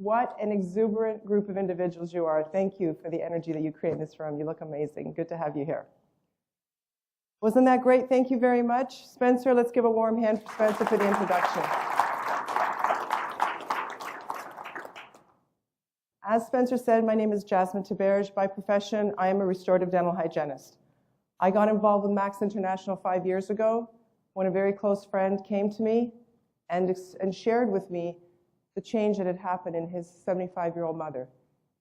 What an exuberant group of individuals you are. Thank you for the energy that you create in this room. You look amazing. Good to have you here. Wasn't that great? Thank you very much. Spencer, let's give a warm hand for Spencer for the introduction. As Spencer said, my name is Jasmine Taberge. By profession, I am a restorative dental hygienist. I got involved with Max International 5 years ago when a very close friend came to me and shared with me the change that had happened in his 75-year-old mother.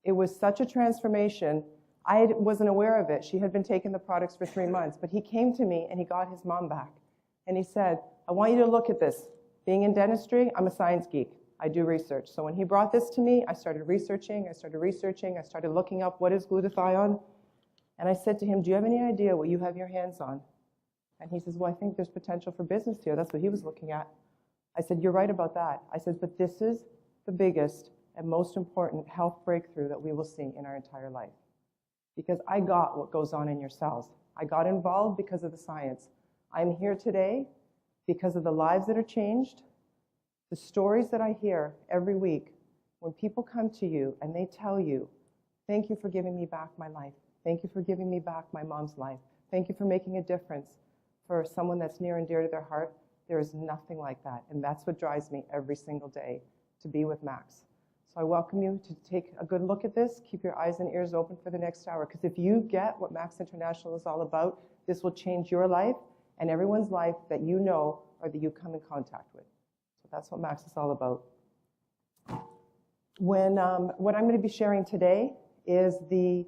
It was such a transformation. I wasn't aware of it. She had been taking the products for 3 months, but he came to me and he got his mom back. And he said, I want you to look at this. Being in dentistry, I'm a science geek. I do research. So when he brought this to me, I started researching, I started looking up what is glutathione. And I said to him, do you have any idea what you have your hands on? And he says, well, I think there's potential for business here. That's what he was looking at. I said, you're right about that. I said, but this is the biggest and most important health breakthrough that we will see in our entire life. Because I got what goes on in your cells. I got involved because of the science. I'm here today because of the lives that are changed, the stories that I hear every week when people come to you and they tell you, thank you for giving me back my life. Thank you for giving me back my mom's life. Thank you for making a difference for someone that's near and dear to their heart. There is nothing like that, and that's what drives me every single day to be with Max. So I welcome you to take a good look at this. Keep your eyes and ears open for the next hour, because if you get what Max International is all about, this will change your life and everyone's life that you know or that you come in contact with. So that's what Max is all about. What I'm going to be sharing today is the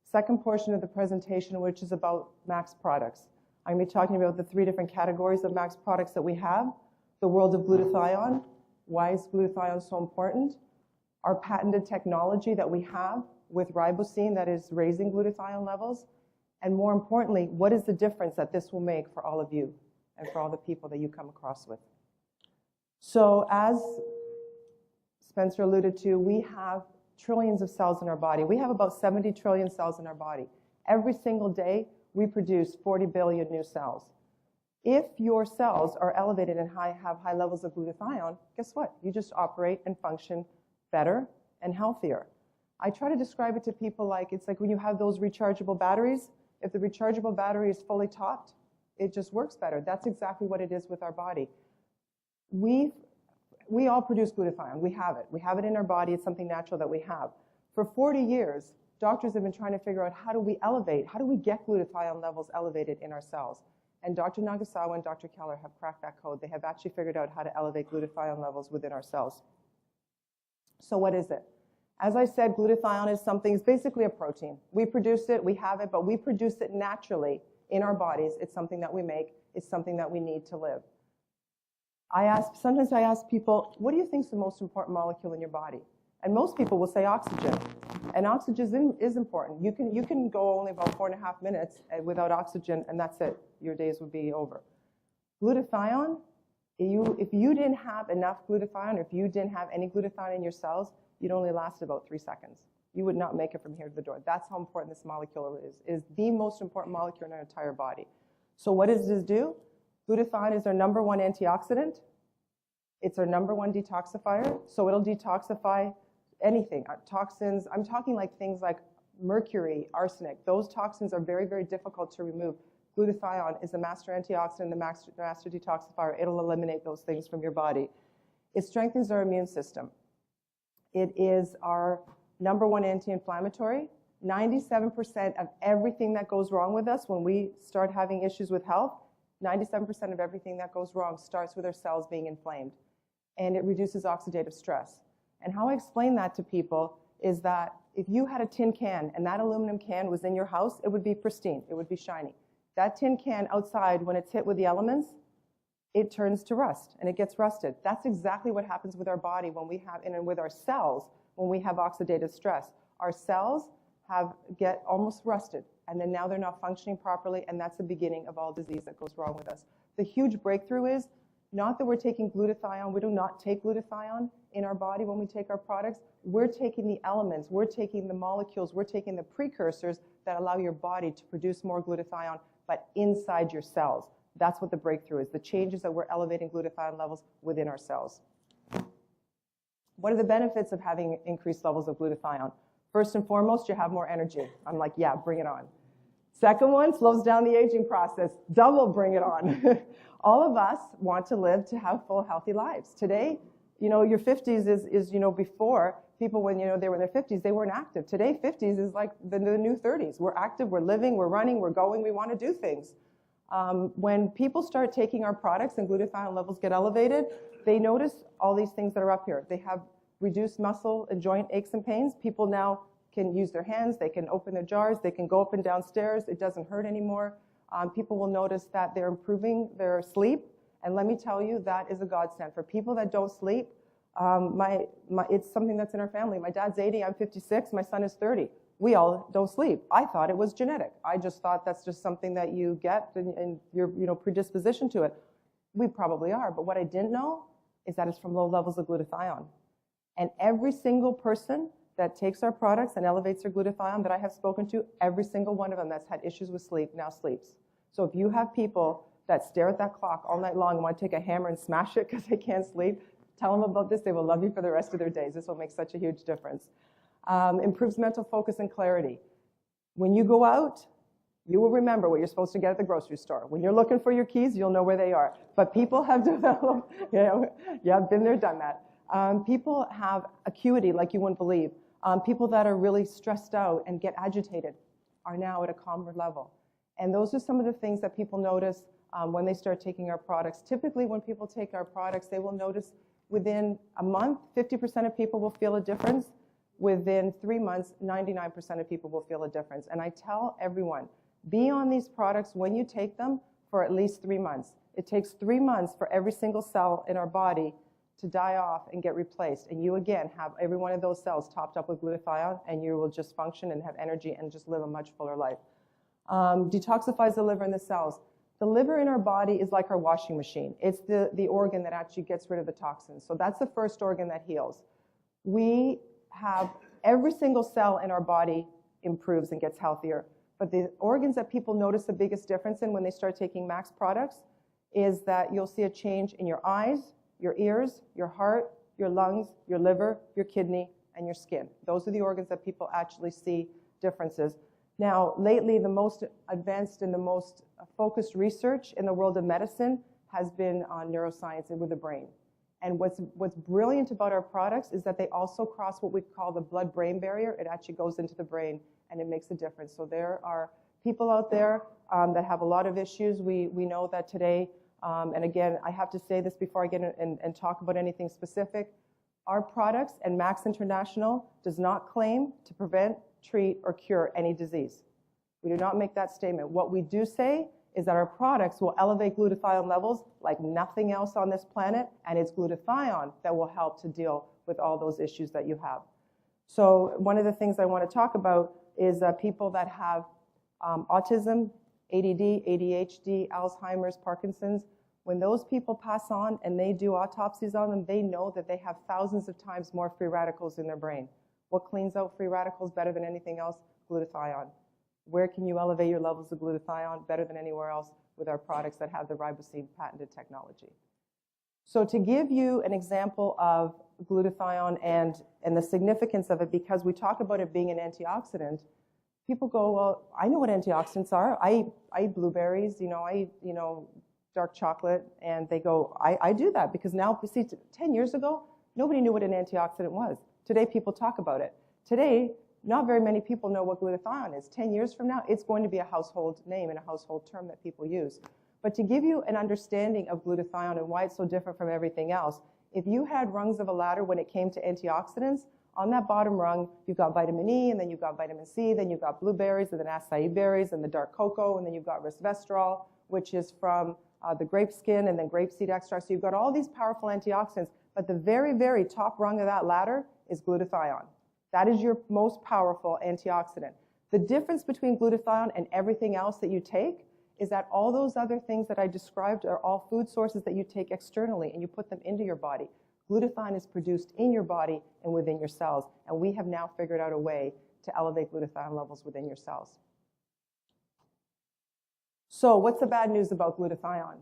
second portion of the presentation, which is about Max products. I'm going to be talking about the 3 different categories of Max products that we have, the world of glutathione, why is glutathione so important, our patented technology that we have with ribosine that is raising glutathione levels, and more importantly, what is the difference that this will make for all of you and for all the people that you come across with. So as Spencer alluded to, we have trillions of cells in our body. We have about 70 trillion cells in our body. Every single day, we produce 40 billion new cells. If your cells are elevated and have high levels of glutathione, guess what? You just operate and function better and healthier. I try to describe it to people like it's like when you have those rechargeable batteries. If the rechargeable battery is fully topped, it just works better. That's exactly what it is with our body. We all produce glutathione. We have it. We have it in our body. It's something natural that we have. For 40 years, doctors have been trying to figure out how do we get glutathione levels elevated in our cells. And Dr. Nagasawa and Dr. Keller have cracked that code. They have actually figured out how to elevate glutathione levels within our cells. So what is it? As I said, glutathione is basically a protein. We produce it, we have it, but we produce it naturally in our bodies. It's something that we make. It's something that we need to live. Sometimes I ask people, what do you think is the most important molecule in your body? And most people will say oxygen. And oxygen is important. You can go only about 4.5 minutes without oxygen, and that's it. Your days would be over. Glutathione, if you didn't have enough glutathione, or if you didn't have any glutathione in your cells, you'd only last about 3 seconds. You would not make it from here to the door. That's how important this molecule is. It is the most important molecule in our entire body. So what does this do? Glutathione is our #1 antioxidant. It's our #1 detoxifier. So it'll detoxify anything, toxins. I'm talking like things like mercury, arsenic. Those toxins are very, very difficult to remove. Glutathione is the master antioxidant, the master detoxifier. It'll eliminate those things from your body. It strengthens our immune system. It is our #1 anti-inflammatory. 97% of everything that goes wrong with us when we start having issues with health, 97% of everything that goes wrong starts with our cells being inflamed. And it reduces oxidative stress. And how I explain that to people is that if you had a tin can and that aluminum can was in your house, it would be pristine, it would be shiny. That tin can outside, when it's hit with the elements, it turns to rust and it gets rusted. That's exactly what happens with our body when we have, and with our cells, when we have oxidative stress. Our cells get almost rusted, and then now they're not functioning properly, and that's the beginning of all disease that goes wrong with us. The huge breakthrough is not that we're taking glutathione. We do not take glutathione in our body when we take our products. We're taking the elements, we're taking the molecules, we're taking the precursors that allow your body to produce more glutathione, but inside your cells. That's what the breakthrough is. The changes that we're elevating glutathione levels within our cells. What are the benefits of having increased levels of glutathione? First and foremost, you have more energy. I'm like, yeah, bring it on. Second one, slows down the aging process. Double bring it on. All of us want to live to have full, healthy lives. Today, your 50s is before people, when, they were in their 50s, they weren't active. Today, 50s is like the new 30s. We're active, we're living, we're running, we're going, we want to do things. When people start taking our products and glutathione levels get elevated, they notice all these things that are up here. They have reduced muscle and joint aches and pains. People now can use their hands, they can open their jars, they can go up and down stairs, it doesn't hurt anymore. People will notice that they're improving their sleep, and let me tell you, that is a godsend. For people that don't sleep, it's something that's in our family. My dad's 80, I'm 56, my son is 30. We all don't sleep. I thought it was genetic. I just thought that's just something that you get and you're predisposition to it. We probably are, but what I didn't know is that it's from low levels of glutathione. And every single person that takes our products and elevates their glutathione that I have spoken to, every single one of them that's had issues with sleep now sleeps. So if you have people that stare at that clock all night long and want to take a hammer and smash it because they can't sleep, tell them about this. They will love you for the rest of their days. This will make such a huge difference. Improves mental focus and clarity. When you go out, you will remember what you're supposed to get at the grocery store. When you're looking for your keys, you'll know where they are. But people have developed, yeah, I've been there, done that. People have acuity like you wouldn't believe. People that are really stressed out and get agitated are now at a calmer level. And those are some of the things that people notice when they start taking our products. Typically, when people take our products, they will notice within a month, 50% of people will feel a difference. Within 3 months, 99% of people will feel a difference. And I tell everyone, be on these products when you take them for at least 3 months. It takes 3 months for every single cell in our body to die off and get replaced. And you, again, have every one of those cells topped up with glutathione, and you will just function and have energy and just live a much fuller life. Detoxifies the liver and the cells. The liver in our body is like our washing machine. It's the organ that actually gets rid of the toxins. So that's the first organ that heals. We have every single cell in our body improves and gets healthier. But the organs that people notice the biggest difference in when they start taking Max products is that you'll see a change in your eyes, your ears, your heart, your lungs, your liver, your kidney, and your skin. Those are the organs that people actually see differences. Now, lately, the most advanced and the most focused research in the world of medicine has been on neuroscience and with the brain. And what's brilliant about our products is that they also cross what we call the blood-brain barrier. It actually goes into the brain, and it makes a difference. So there are people out there that have a lot of issues. We know that today, and again, I have to say this before I get in and talk about anything specific, our products and Max International does not claim to prevent, treat, or cure any disease. We do not make that statement. What we do say is that our products will elevate glutathione levels like nothing else on this planet, and it's glutathione that will help to deal with all those issues that you have. So one of the things I want to talk about is people that have autism, ADD, ADHD, Alzheimer's, Parkinson's. When those people pass on and they do autopsies on them, they know that they have thousands of times more free radicals in their brain. What cleans out free radicals better than anything else? Glutathione. Where can you elevate your levels of glutathione better than anywhere else with our products that have the ribosine patented technology? So to give you an example of glutathione and the significance of it, because we talk about it being an antioxidant, people go, well, I know what antioxidants are. I eat blueberries, I eat, dark chocolate, and they go, I do that because now, you see, 10 years ago, nobody knew what an antioxidant was. Today, people talk about it. Today, not very many people know what glutathione is. 10 years from now, it's going to be a household name and a household term that people use. But to give you an understanding of glutathione and why it's so different from everything else, if you had rungs of a ladder when it came to antioxidants, on that bottom rung, you've got vitamin E, and then you've got vitamin C, then you've got blueberries, and then acai berries, and the dark cocoa, and then you've got resveratrol, which is from the grape skin, and then grapeseed extract. So you've got all these powerful antioxidants, but the very, very top rung of that ladder is glutathione. That is your most powerful antioxidant. The difference between glutathione and everything else that you take is that all those other things that I described are all food sources that you take externally and you put them into your body. Glutathione is produced in your body and within your cells, and we have now figured out a way to elevate glutathione levels within your cells. So what's the bad news about glutathione?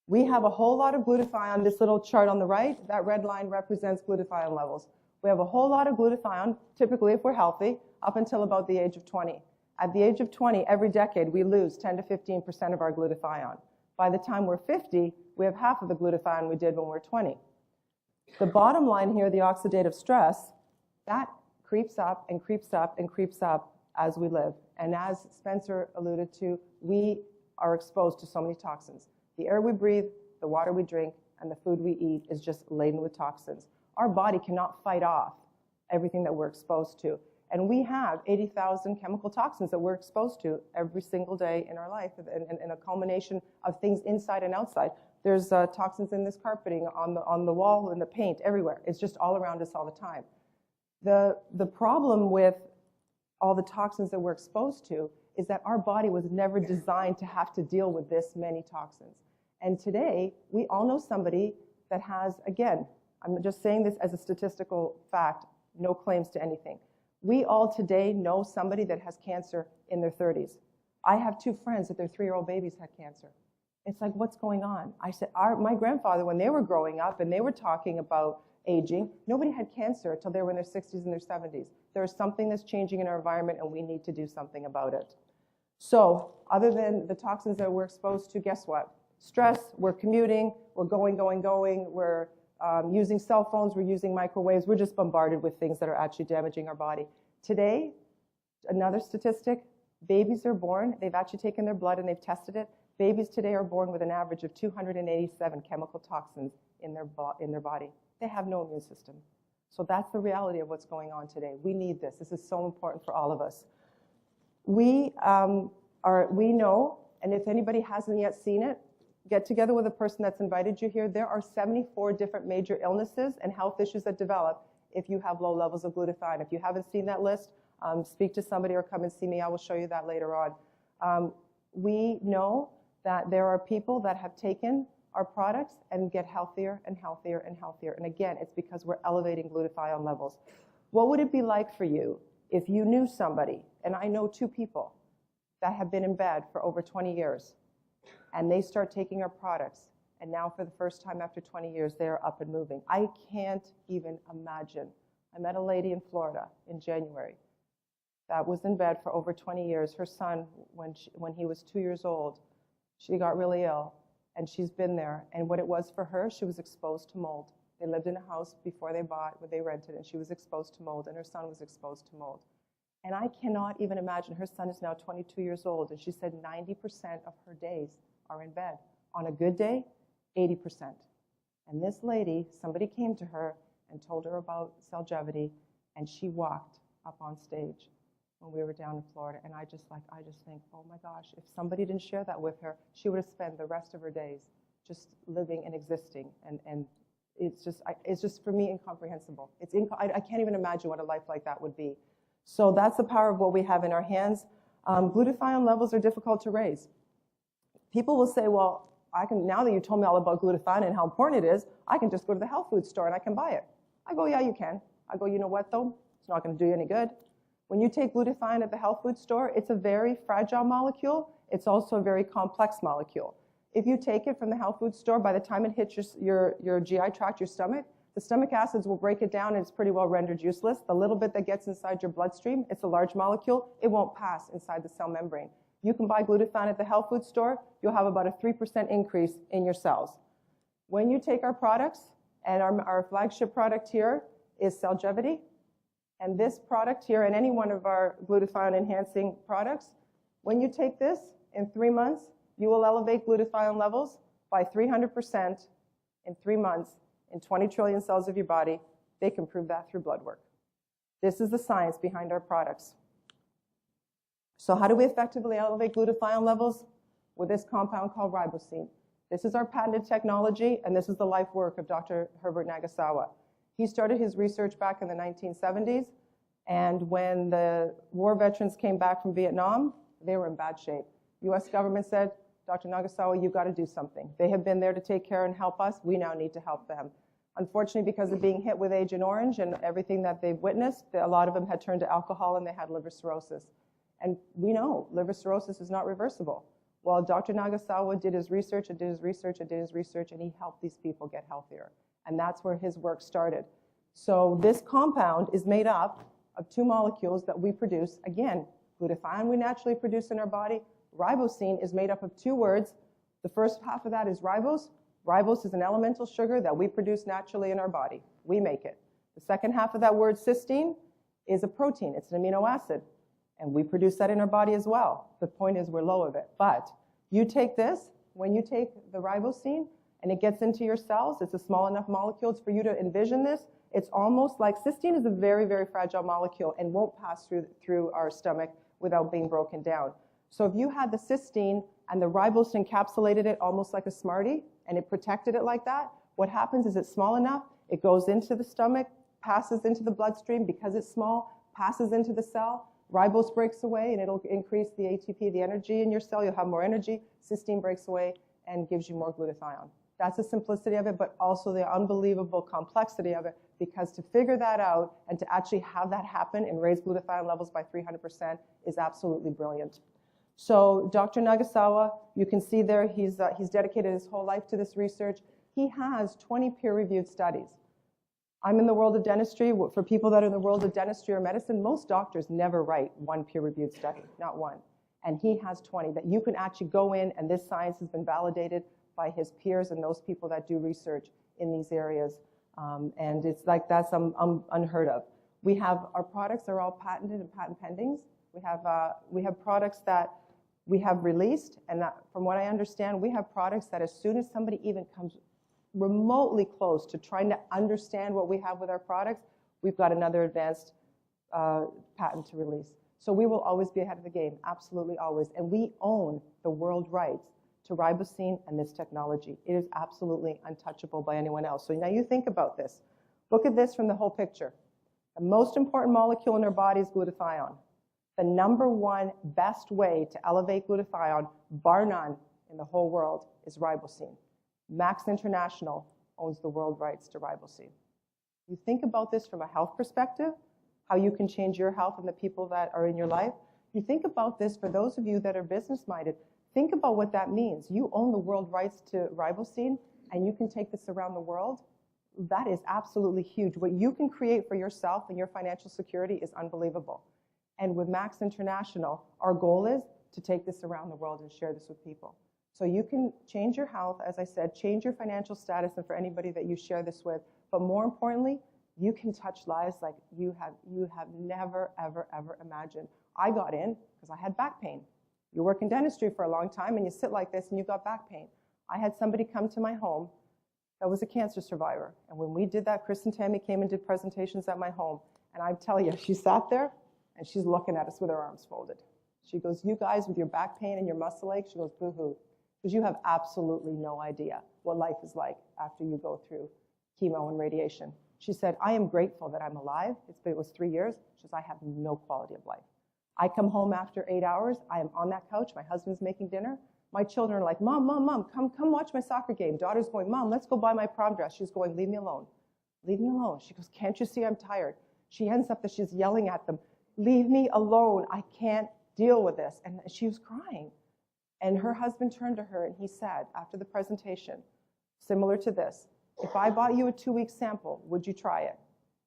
We have a whole lot of glutathione. This little chart on the right, that red line represents glutathione levels. We have a whole lot of glutathione, typically if we're healthy, up until about the age of 20. At the age of 20, every decade, we lose 10 to 15% of our glutathione. By the time we're 50, we have half of the glutathione we did when we were 20. The bottom line here, the oxidative stress, that creeps up and creeps up and creeps up as we live. And as Spencer alluded to, we are exposed to so many toxins. The air we breathe, the water we drink, and the food we eat is just laden with toxins. Our body cannot fight off everything that we're exposed to. And we have 80,000 chemical toxins that we're exposed to every single day in our life, and a culmination of things inside and outside. There's toxins in this carpeting, on the wall, in the paint, everywhere. It's just all around us all the time. The problem with all the toxins that we're exposed to is that our body was never designed to have to deal with this many toxins. And today, we all know somebody that has, again, I'm just saying this as a statistical fact, no claims to anything. We all today know somebody that has cancer in their 30s. I have two friends that their 3-year-old babies had cancer. It's like, what's going on? I said, my grandfather, when they were growing up and they were talking about aging, nobody had cancer until they were in their 60s and their 70s. There's something that's changing in our environment, and we need to do something about it. So other than the toxins that we're exposed to, guess what? Stress, we're commuting, we're going, we're using cell phones, we're using microwaves, we're just bombarded with things that are actually damaging our body. Today, another statistic, babies are born, they've actually taken their blood and they've tested it. Babies today are born with an average of 287 chemical toxins in their body. They have no immune system. So that's the reality of what's going on today. We need this. This is so important for all of us. We know, and if anybody hasn't yet seen it, get together with a person that's invited you here. There are 74 different major illnesses and health issues that develop if you have low levels of glutathione. If you haven't seen that list, speak to somebody or come and see me. I will show you that later on. We know that there are people that have taken our products and get healthier and healthier and healthier. And again, it's because we're elevating glutathione levels. What would it be like for you if you knew somebody, and I know 2 people that have been in bed for over 20 years, and they start taking our products, and now for the first time after 20 years, they are up and moving. I can't even imagine. I met a lady in Florida in January that was in bed for over 20 years. Her son, when he was 2 years old, she got really ill, and she's been there. And what it was for her, she was exposed to mold. They lived in a house before they bought, where they rented, and she was exposed to mold, and her son was exposed to mold. And I cannot even imagine. Her son is now 22 years old, and she said 90% of her days are in bed. On a good day, 80%. And this lady, somebody came to her and told her about Cellgevity, and she walked up on stage when we were down in Florida. And I just think, oh my gosh, if somebody didn't share that with her, she would have spent the rest of her days just living and existing. And it's just for me incomprehensible. I can't even imagine what a life like that would be. So that's the power of what we have in our hands. Glutathione levels are difficult to raise. People will say, well, now that you told me all about glutathione and how important it is, I can just go to the health food store and I can buy it. I go, yeah, you can. I go, you know what though? It's not going to do you any good. When you take glutathione at the health food store, it's a very fragile molecule. It's also a very complex molecule. If you take it from the health food store, by the time it hits your GI tract, your stomach, the stomach acids will break it down and it's pretty well rendered useless. The little bit that gets inside your bloodstream, it's a large molecule, it won't pass inside the cell membrane. You can buy glutathione at the health food store, you'll have about a 3% increase in your cells. When you take our products, and our flagship product here is Cellgevity, and this product here, and any one of our glutathione enhancing products, when you take this in 3 months, you will elevate glutathione levels by 300% in 3 months in 20 trillion cells of your body. They can prove that through blood work. This is the science behind our products. So how do we effectively elevate glutathione levels? With this compound called ribosine. This is our patented technology, and this is the life work of Dr. Herbert Nagasawa. He started his research back in the 1970s, and when the war veterans came back from Vietnam, they were in bad shape. U.S. government said, Dr. Nagasawa, you've got to do something. They have been there to take care and help us. We now need to help them. Unfortunately, because of being hit with Agent Orange and everything that they've witnessed, a lot of them had turned to alcohol and they had liver cirrhosis. And we know liver cirrhosis is not reversible. Well, Dr. Nagasawa did his research and did his research and did his research, and he helped these people get healthier. And that's where his work started. So this compound is made up of two molecules that we produce. Again, glutathione we naturally produce in our body. Ribosine is made up of two words. The first half of that is ribose. Ribose is an elemental sugar that we produce naturally in our body. We make it. The second half of that word, cysteine, is a protein. It's an amino acid. And we produce that in our body as well. The point is we're low of it. But you take this, when you take the ribosine and it gets into your cells, it's a small enough molecule for you to envision this. It's almost like cysteine is a very, very fragile molecule and won't pass through our stomach without being broken down. So if you had the cysteine and the ribosine encapsulated it almost like a Smartie and it protected it like that, what happens is it's small enough, it goes into the stomach, passes into the bloodstream because it's small, passes into the cell, ribose breaks away and it'll increase the ATP, the energy in your cell. You'll have more energy. Cysteine breaks away and gives you more glutathione. That's the simplicity of it, but also the unbelievable complexity of it, because to figure that out and to actually have that happen and raise glutathione levels by 300% is absolutely brilliant. So Dr. Nagasawa, you can see there, he's dedicated his whole life to this research. He has 20 peer-reviewed studies. I'm in the world of dentistry. For people that are in the world of dentistry or medicine, most doctors never write one peer-reviewed study, not one. And he has 20 that you can actually go in, and this science has been validated by his peers and those people that do research in these areas. And it's like that's unheard of. We have, our products are all patented and patent pendings. We have products that we have released, and that, from what I understand, we have products that as soon as somebody even comes remotely close to trying to understand what we have with our products, we've got another advanced patent to release. So we will always be ahead of the game, absolutely always. And we own the world rights to ribosine and this technology. It is absolutely untouchable by anyone else. So now you think about this. Look at this from the whole picture. The most important molecule in our body is glutathione. The number one best way to elevate glutathione, bar none, in the whole world is ribosine. Max International owns the world rights to ribosine. You think about this from a health perspective, how you can change your health and the people that are in your life. You think about this for those of you that are business-minded. Think about what that means. You own the world rights to ribosine, and you can take this around the world. That is absolutely huge. What you can create for yourself and your financial security is unbelievable. And with Max International, our goal is to take this around the world and share this with people. So you can change your health, as I said, change your financial status, and for anybody that you share this with. But more importantly, you can touch lives like you have never, ever, ever imagined. I got in because I had back pain. You work in dentistry for a long time and you sit like this and you've got back pain. I had somebody come to my home that was a cancer survivor. And when we did that, Chris and Tammy came and did presentations at my home. And I tell you, she sat there and she's looking at us with her arms folded. She goes, you guys with your back pain and your muscle ache, she goes, boo-hoo. Because you have absolutely no idea what life is like after you go through chemo and radiation. She said, I am grateful that I'm alive. It was 3 years. She says, I have no quality of life. I come home after 8 hours. I am on that couch. My husband's making dinner. My children are like, Mom, Mom, Mom, come watch my soccer game. Daughter's going, Mom, let's go buy my prom dress. She's going, leave me alone. Leave me alone. She goes, can't you see I'm tired? She ends up that she's yelling at them, leave me alone. I can't deal with this. And she was crying. And her husband turned to her and he said, after the presentation, similar to this, if I bought you a 2-week sample, would you try it?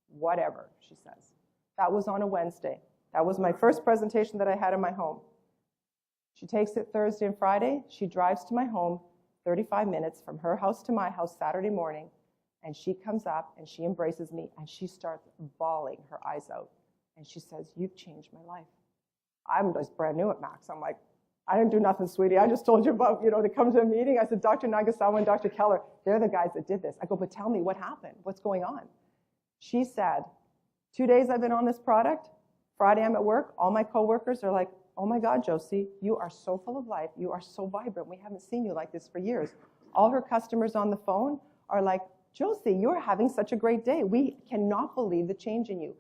Whatever, she says. That was on a Wednesday. That was my first presentation that I had in my home. She takes it Thursday and Friday. She drives to my home, 35 minutes from her house to my house Saturday morning, and she comes up and she embraces me and she starts bawling her eyes out. And she says, you've changed my life. I'm just brand new at Max. I'm like, I didn't do nothing, sweetie. I just told you about, to come to a meeting. I said, Dr. Nagasawa and Dr. Keller, they're the guys that did this. I go, but tell me what happened. What's going on? She said, 2 days I've been on this product. Friday I'm at work. All my coworkers are like, oh my God, Josie, you are so full of life. You are so vibrant. We haven't seen you like this for years. All her customers on the phone are like, Josie, you're having such a great day. We cannot believe the change in you.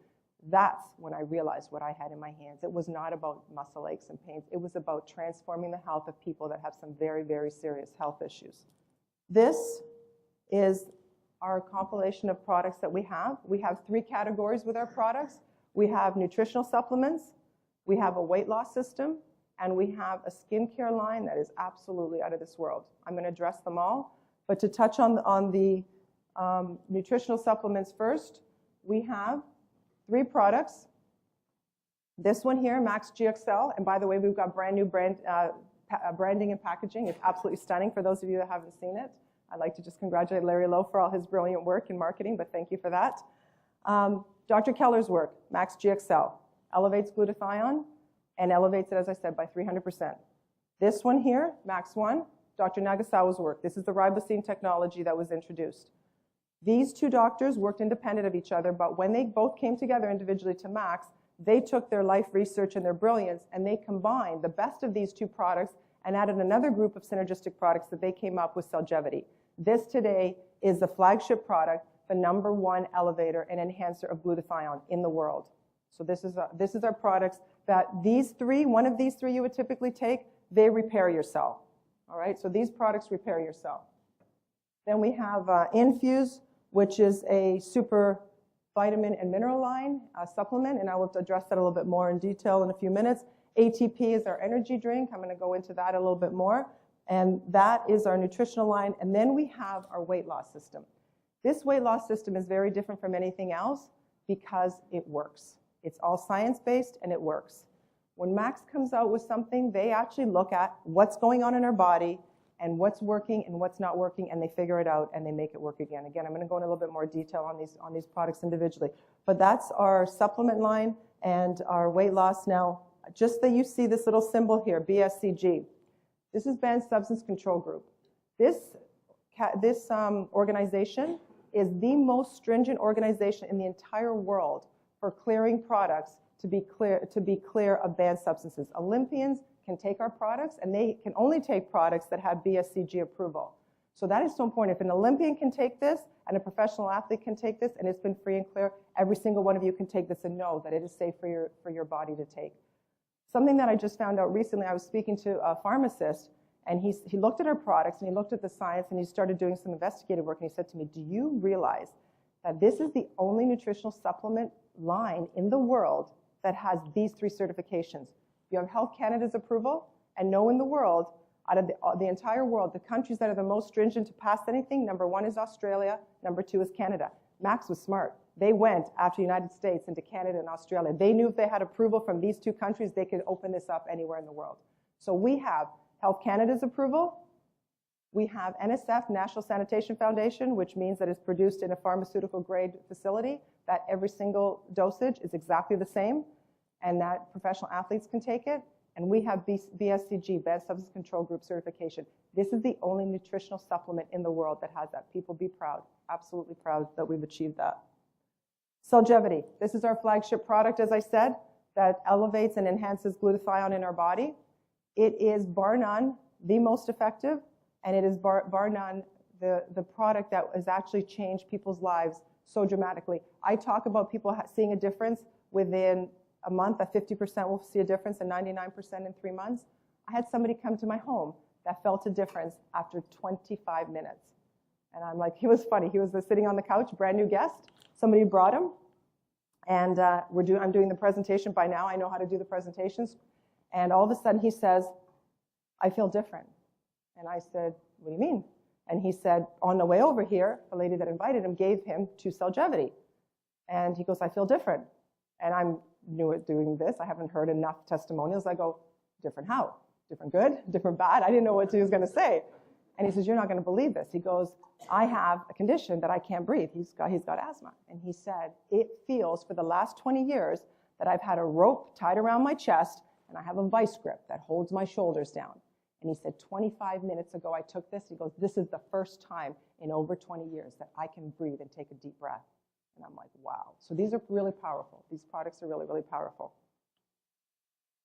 That's when I realized what I had in my hands. It was not about muscle aches and pains. It was about transforming the health of people that have some very, very serious health issues. This is our compilation of products that we have. We have 3 categories with our products. We have nutritional supplements. We have a weight loss system. and we have a skincare line that is absolutely out of this world. I'm going to address them all, but to touch on the nutritional supplements first, we have 3 products. This one here, Max GXL, and by the way, we've got brand new branding and packaging. It's absolutely stunning for those of you that haven't seen it. I'd like to just congratulate Larry Lowe for all his brilliant work in marketing, but thank you for that. Dr. Keller's work, Max GXL, elevates glutathione and elevates it, as I said, by 300%. This one here, Max 1, Dr. Nagasawa's work. This is the ribosine technology that was introduced. These 2 doctors worked independent of each other, but when they both came together individually to Max, they took their life research and their brilliance, and they combined the best of these 2 products and added another group of synergistic products that they came up with Cellgevity. This today is the flagship product, the #1 elevator and enhancer of glutathione in the world. So this is our products that these 3, one of these 3 you would typically take, they repair your cell. All right, so these products repair your cell. Then we have Infuse, which is a super vitamin and mineral line supplement, and I will address that a little bit more in detail in a few minutes. ATP is our energy drink. I'm going to go into that a little bit more. And that is our nutritional line. And then we have our weight loss system. This weight loss system is very different from anything else because it works. It's all science-based and it works. When Max comes out with something, they actually look at what's going on in our body and what's working and what's not working, and they figure it out and they make it work again. Again, I'm going to go into a little bit more detail on these products individually. But that's our supplement line and our weight loss. Now, just that you see this little symbol here, BSCG. This is Banned Substance Control Group. This organization is the most stringent organization in the entire world for clearing products to be clear of banned substances. Olympians can take our products, and they can only take products that have BSCG approval. So that is so important. If an Olympian can take this, and a professional athlete can take this, and it's been free and clear, every single one of you can take this and know that it is safe for your body to take. Something that I just found out recently, I was speaking to a pharmacist, and he looked at our products, and he looked at the science, and he started doing some investigative work, and he said to me, do you realize that this is the only nutritional supplement line in the world that has these 3 certifications? You have Health Canada's approval, and no in the world, out of the entire world, the countries that are the most stringent to pass anything, #1 is Australia, #2 is Canada. Max was smart. They went after the United States into Canada and Australia. They knew if they had approval from these 2 countries, they could open this up anywhere in the world. So we have Health Canada's approval. We have NSF, National Sanitation Foundation, which means that it's produced in a pharmaceutical grade facility, that every single dosage is exactly the same, and that professional athletes can take it. And we have BSCG, Banned Substance Control Group certification. This is the only nutritional supplement in the world that has that. People be proud, absolutely proud that we've achieved that. Cellgevity, this is our flagship product, as I said, that elevates and enhances glutathione in our body. It is, bar none, the most effective, and it is, bar none, the product that has actually changed people's lives so dramatically. I talk about people seeing a difference within a month, that 50% will see a difference and 99% in 3 months. I had somebody come to my home that felt a difference after 25 minutes. And I'm like, he was funny. He was sitting on the couch, brand new guest. Somebody brought him. And I'm doing the presentation. By now, I know how to do the presentations. And all of a sudden, he says, I feel different. And I said, what do you mean? And he said, on the way over here, the lady that invited him gave him 2 Cellgevity. And he goes, I feel different. And I'm new at doing this. I haven't heard enough testimonials. I go, different how? Different good? Different bad? I didn't know what he was going to say. And he says, you're not going to believe this. He goes, I have a condition that I can't breathe. He's got asthma. And he said, it feels for the last 20 years that I've had a rope tied around my chest and I have a vice grip that holds my shoulders down. And he said, 25 minutes ago I took this. He goes, this is the first time in over 20 years that I can breathe and take a deep breath. And I'm like, wow. So these are really powerful. These products are really, really powerful.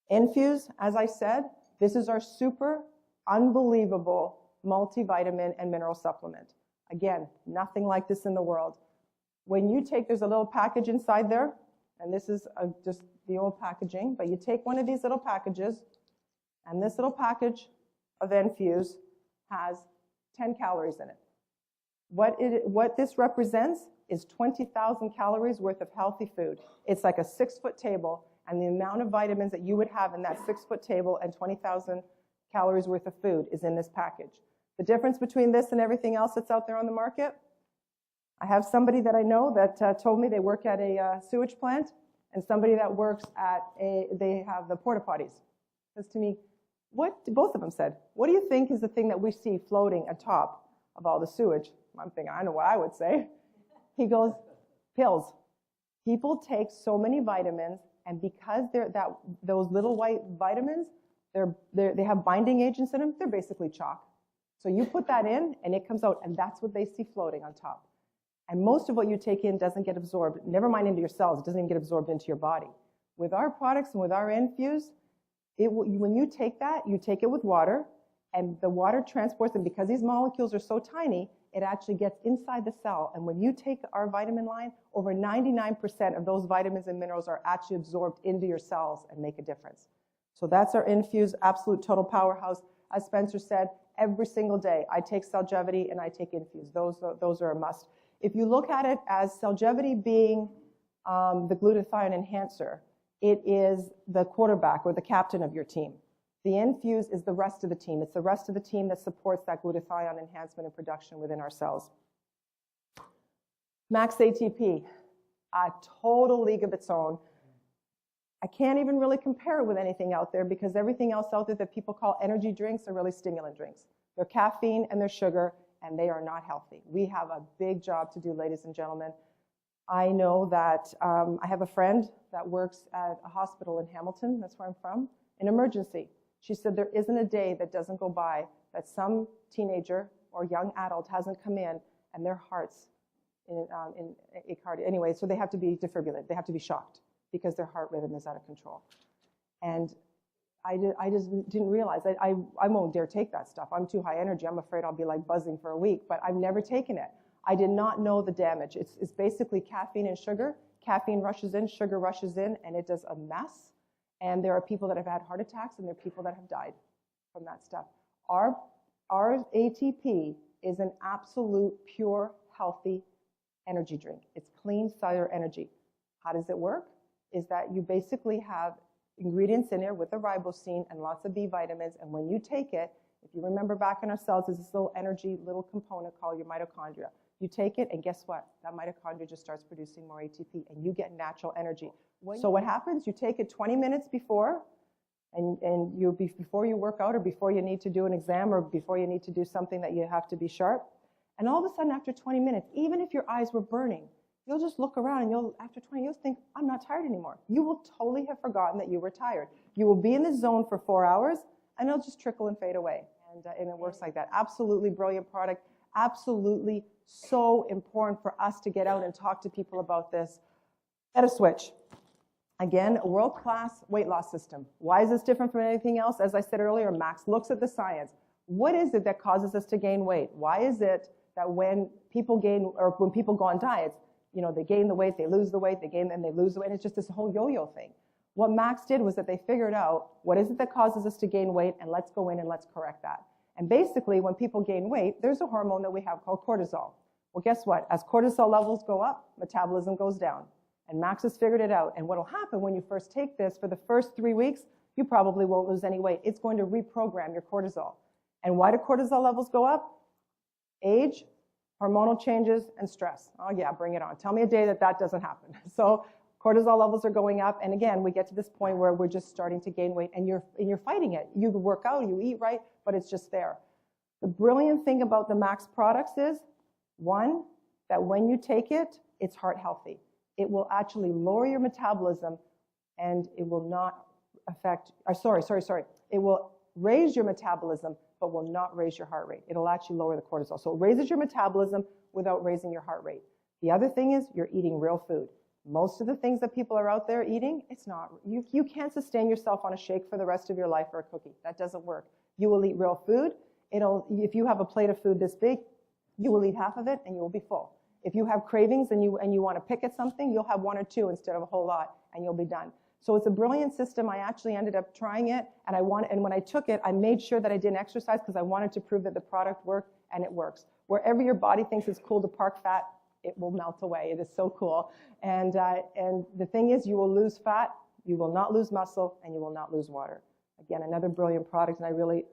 Infuse, as I said, this is our super unbelievable multivitamin and mineral supplement. Again, nothing like this in the world. When you take, there's a little package inside there, and this is just the old packaging, but you take one of these little packages, and this little package of Infuse has 10 calories in it. What this represents is 20,000 calories worth of healthy food. It's like a 6-foot table, And the amount of vitamins that you would have in that 6-foot table and 20,000 calories worth of food is in this package. The difference between this and everything else that's out there on the market, I have somebody that I know that told me they work at a sewage plant, and somebody that works at they have the porta potties. Says to me, both of them said, what do you think is the thing that we see floating atop of all the sewage? I'm thinking, I know what I would say. He goes, pills. People take so many vitamins, and because those little white vitamins, they have binding agents in them, they're basically chalk. So you put that in, and it comes out, and that's what they see floating on top. And most of what you take in doesn't get absorbed, never mind into your cells, it doesn't even get absorbed into your body. With our products and with our infuse, when you take that, you take it with water, and the water transports them. Because these molecules are so tiny, it actually gets inside the cell. And when you take our vitamin line, over 99% of those vitamins and minerals are actually absorbed into your cells and make a difference. So that's our infuse absolute total powerhouse. As Spencer said, every single day I take Celgevity and I take infuse. Those are a must. If you look at it as Celgevity being the glutathione enhancer, it is the quarterback or the captain of your team. The infuse is the rest of the team. It's the rest of the team that supports that glutathione enhancement and production within our cells. Max ATP, a total league of its own. I can't even really compare it with anything out there because everything else out there that people call energy drinks are really stimulant drinks. They're caffeine and they're sugar, and they are not healthy. We have a big job to do, ladies and gentlemen. I know that I have a friend that works at a hospital in Hamilton, that's where I'm from, an emergency. She said there isn't a day that doesn't go by that some teenager or young adult hasn't come in and their heart's in cardio. Anyway, so they have to be defibrillated. They have to be shocked because their heart rhythm is out of control. And I just didn't realize. I won't dare take that stuff. I'm too high energy. I'm afraid I'll be like buzzing for a week, but I've never taken it. I did not know the damage. It's basically caffeine and sugar. Caffeine rushes in, sugar rushes in, and it does a mess. And there are people that have had heart attacks, and there are people that have died from that stuff. Our ATP is an absolute, pure, healthy energy drink. It's clean cellular energy. How does it work? Is that you basically have ingredients in there with the ribosine and lots of B vitamins, and when you take it, if you remember back in our cells, there's this little energy, little component called your mitochondria. You take it, and guess what? That mitochondria just starts producing more ATP, and you get natural energy. So what happens? You take it 20 minutes before, and before you work out, or before you need to do an exam, or before you need to do something that you have to be sharp. And all of a sudden, after 20 minutes, even if your eyes were burning, you'll just look around, and after 20, you'll think, I'm not tired anymore. You will totally have forgotten that you were tired. You will be in the zone for 4 hours, and it'll just trickle and fade away. And it works like that. Absolutely brilliant product. Absolutely so important for us to get out and talk to people about this at a switch. Again, a world-class weight loss system. Why is this different from anything else? As I said earlier, Max looks at the science. What is it that causes us to gain weight? Why is it that when people go on diets, you know, they gain the weight, they lose the weight, they gain and they lose the weight, and it's just this whole yo-yo thing. What Max did was that they figured out what is it that causes us to gain weight, and let's go in and let's correct that. And basically, when people gain weight, there's a hormone that we have called cortisol. Well, guess what? As cortisol levels go up, metabolism goes down. And Max has figured it out. And what will happen when you first take this, for the first 3 weeks, you probably won't lose any weight. It's going to reprogram your cortisol. And why do cortisol levels go up? Age, hormonal changes, and stress. Oh yeah, bring it on. Tell me a day that that doesn't happen. So cortisol levels are going up, and again, we get to this point where we're just starting to gain weight, and you're fighting it. You work out, you eat right, but it's just there. The brilliant thing about the Max products is, one, that when you take it, it's heart healthy. It will actually lower your metabolism, and it will not affect, it will raise your metabolism, but will not raise your heart rate. It'll actually lower the cortisol. So it raises your metabolism without raising your heart rate. The other thing is you're eating real food. Most of the things that people are out there eating, it's not, you can't sustain yourself on a shake for the rest of your life or a cookie. That doesn't work. You will eat real food. If you have a plate of food this big, you will eat half of it and you will be full. If you have cravings and you want to pick at something, you'll have 1 or 2 instead of a whole lot, and you'll be done. So it's a brilliant system. I actually ended up trying it, and when I took it, I made sure that I didn't exercise because I wanted to prove that the product worked, and it works. Wherever your body thinks it's cool to park fat, it will melt away. It is so cool. And the thing is, you will lose fat. You will not lose muscle, and you will not lose water. Again, another brilliant product, and I really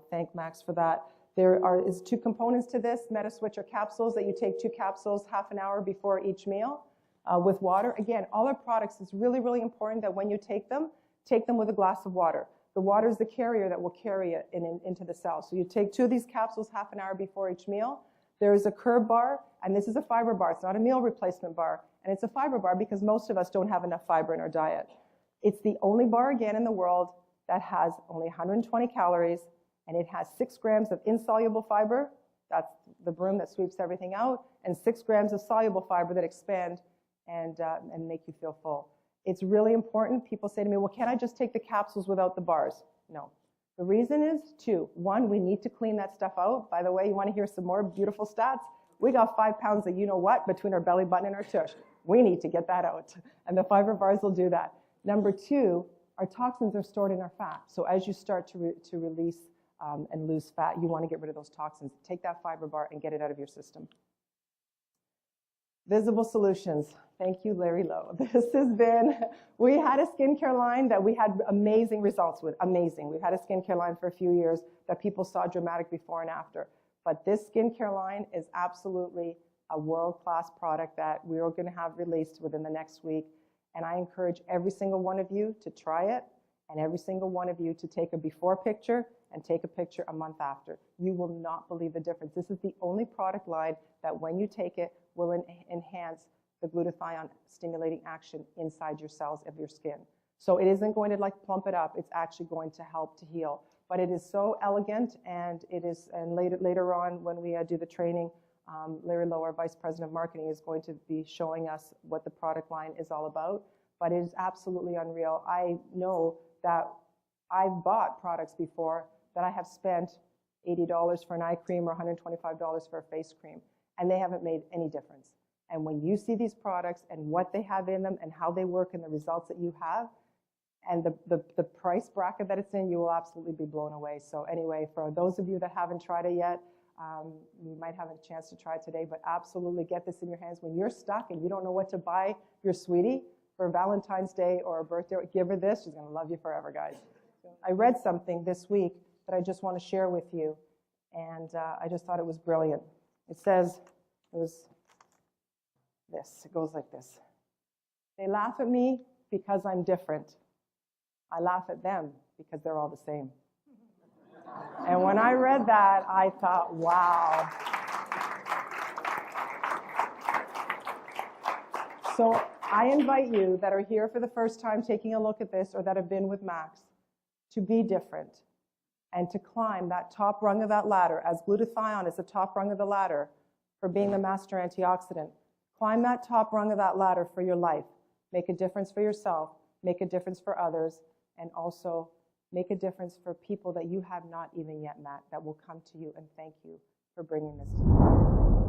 thank Max for that. There is 2 components to this. MetaSwitch are capsules that you take 2 capsules half an hour before each meal with water. Again, all our products, it's really, really important that when you take them with a glass of water. The water is the carrier that will carry it into the cell. So you take 2 of these capsules half an hour before each meal. There is a curb bar, and this is a fiber bar. It's not a meal replacement bar, and it's a fiber bar because most of us don't have enough fiber in our diet. It's the only bar, again, in the world that has only 120 calories, and it has 6 grams of insoluble fiber. That's the broom that sweeps everything out, and 6 grams of soluble fiber that expand and make you feel full. It's really important. People say to me, well, can't I just take the capsules without the bars? No. The reason is 2. 1, we need to clean that stuff out. By the way, you want to hear some more beautiful stats? We got 5 pounds of you-know-what between our belly button and our tush. We need to get that out, and the fiber bars will do that. Number 2, our toxins are stored in our fat. So as you start to release and lose fat, you want to get rid of those toxins. Take that fiber bar and get it out of your system. Visible Solutions. Thank you, Larry Lowe. This has been, we had a skincare line that we had amazing results with, amazing. We've had a skincare line for a few years that people saw dramatic before and after. But this skincare line is absolutely a world-class product that we're going to have released within the next week. And I encourage every single one of you to try it, and every single one of you to take a before picture and take a picture a month after. You will not believe the difference. This is the only product line that when you take it will enhance the glutathione stimulating action inside your cells of your skin. So it isn't going to like plump it up, it's actually going to help to heal. But it is so elegant, and it is, and later on when we do the training, Larry Lowe, our Vice President of Marketing, is going to be showing us what the product line is all about. But it is absolutely unreal. I know that I've bought products before that I have spent $80 for an eye cream or $125 for a face cream, and they haven't made any difference. And when you see these products and what they have in them and how they work and the results that you have, and the price bracket that it's in, you will absolutely be blown away. So anyway, for those of you that haven't tried it yet, you might have a chance to try it today, but absolutely get this in your hands. When you're stuck and you don't know what to buy your sweetie for Valentine's Day or a birthday, give her this. She's going to love you forever, guys. I read something this week that I just want to share with you, and I just thought it was brilliant. It says, it was this. It goes like this. They laugh at me because I'm different. I laugh at them because they're all the same. And when I read that, I thought, wow. So I invite you that are here for the first time taking a look at this, or that have been with Max, to be different and to climb that top rung of that ladder, as glutathione is the top rung of the ladder for being the master antioxidant. Climb that top rung of that ladder for your life. Make a difference for yourself, make a difference for others, and also make a difference for people that you have not even yet met that will come to you and thank you for bringing this to you.